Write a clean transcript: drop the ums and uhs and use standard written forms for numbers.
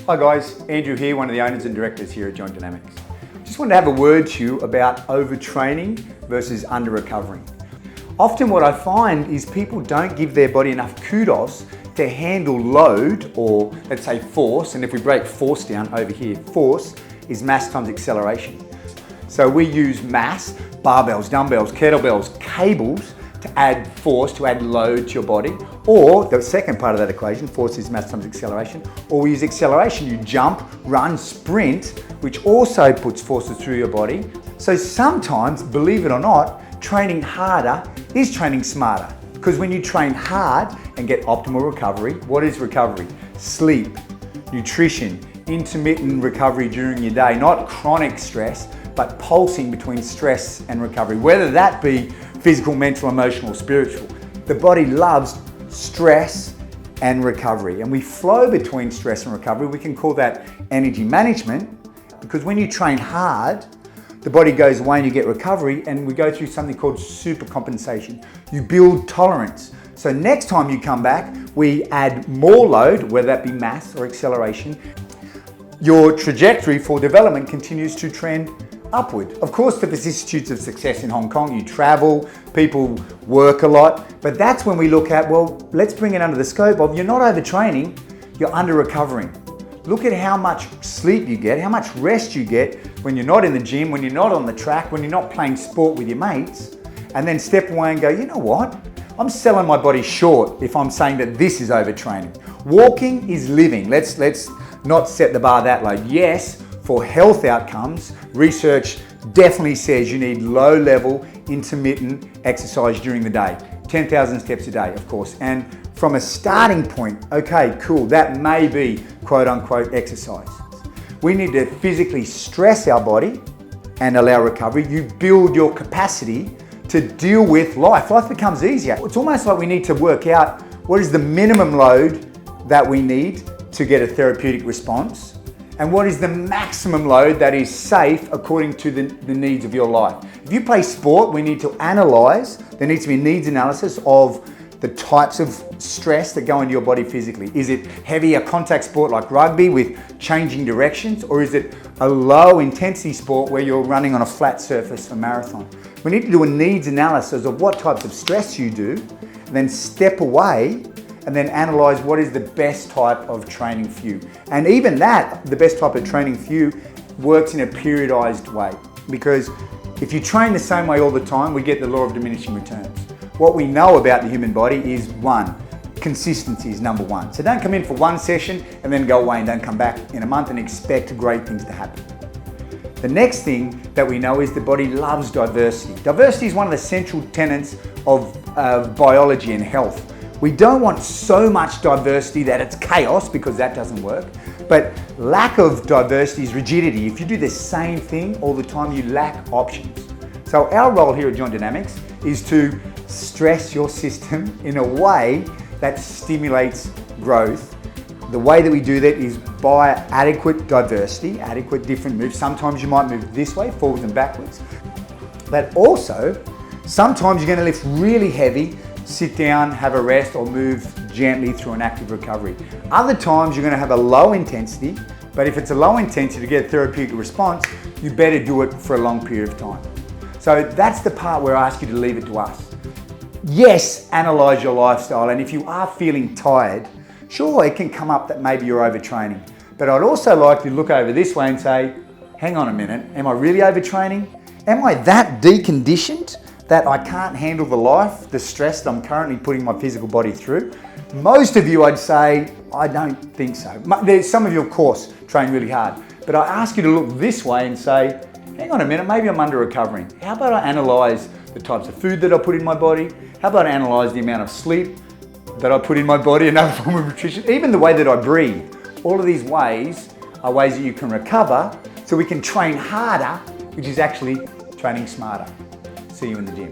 Hi guys, Andrew here, one of the owners and directors here at Joint Dynamics. Just wanted to have a word to you about overtraining versus under-recovering. Often what I find is people don't give their body enough kudos to handle load, or let's say force, and if we break force down over here, force is mass times acceleration. So we use mass, barbells, dumbbells, kettlebells, cables to add force, to add load to your body. Or the second part of that equation, force is mass times acceleration, or we use acceleration, you jump, run, sprint, which also puts forces through your body. So sometimes, believe it or not, training harder is training smarter. Because when you train hard and get optimal recovery, what is recovery? Sleep, nutrition, intermittent recovery during your day, not chronic stress, but pulsing between stress and recovery, whether that be physical, mental, emotional, spiritual. The body loves stress and recovery, and we flow between stress and recovery. We can call that energy management, because when you train hard, the body goes away and you get recovery, and we go through something called supercompensation. You build tolerance. So next time you come back, we add more load, whether that be mass or acceleration. Your trajectory for development continues to trend upward. Of course, the vicissitudes of success in Hong Kong, you travel, people work a lot, but that's when we look at, well, let's bring it under the scope of you're not overtraining, you're under recovering. Look at how much sleep you get, how much rest you get when you're not in the gym, when you're not on the track, when you're not playing sport with your mates, and then step away and go, you know what? I'm selling my body short if I'm saying that this is overtraining. Walking is living. Let's not set the bar that low. Yes, for health outcomes, research definitely says you need low-level, intermittent exercise during the day. 10,000 steps a day, of course. And from a starting point, okay, cool, that may be quote-unquote exercise. We need to physically stress our body and allow recovery. You build your capacity to deal with life. Life becomes easier. It's almost like we need to work out what is the minimum load that we need to get a therapeutic response, and what is the maximum load that is safe according to the needs of your life. If you play sport, we need to analyze, there needs to be a needs analysis of the types of stress that go into your body physically. Is it heavy, a contact sport like rugby with changing directions, or is it a low intensity sport where you're running on a flat surface for marathon? We need to do a needs analysis of what types of stress you do, and then step away and then analyze what is the best type of training for you. And even that, the best type of training for you, works in a periodized way. Because if you train the same way all the time, we get the law of diminishing returns. What we know about the human body is one, consistency is number one. So don't come in for one session and then go away and don't come back in a month and expect great things to happen. The next thing that we know is the body loves diversity. Diversity is one of the central tenets of biology and health. We don't want so much diversity that it's chaos, because that doesn't work. But lack of diversity is rigidity. If you do the same thing all the time, you lack options. So our role here at Joint Dynamics is to stress your system in a way that stimulates growth. The way that we do that is by adequate diversity, adequate different moves. Sometimes you might move this way, forwards and backwards. But also, sometimes you're going to lift really heavy, sit down, have a rest, or move gently through an active recovery. Other times you're going to have a low intensity, but if it's a low intensity to get a therapeutic response, you better do it for a long period of time. So that's the part where I ask you to leave it to us. Yes, analyze your lifestyle, and if you are feeling tired, sure, it can come up that maybe you're overtraining. But I'd also like to look over this way and say, hang on a minute, am I really overtraining? Am I that deconditioned that I can't handle the stress that I'm currently putting my physical body through? Most of you, I'd say, I don't think so. There's some of you, of course, train really hard. But I ask you to look this way and say, hang on a minute, maybe I'm under recovering. How about I analyze the types of food that I put in my body? How about I analyze the amount of sleep that I put in my body, another form of nutrition, even the way that I breathe. All of these ways are ways that you can recover, so we can train harder, which is actually training smarter. See you in the gym.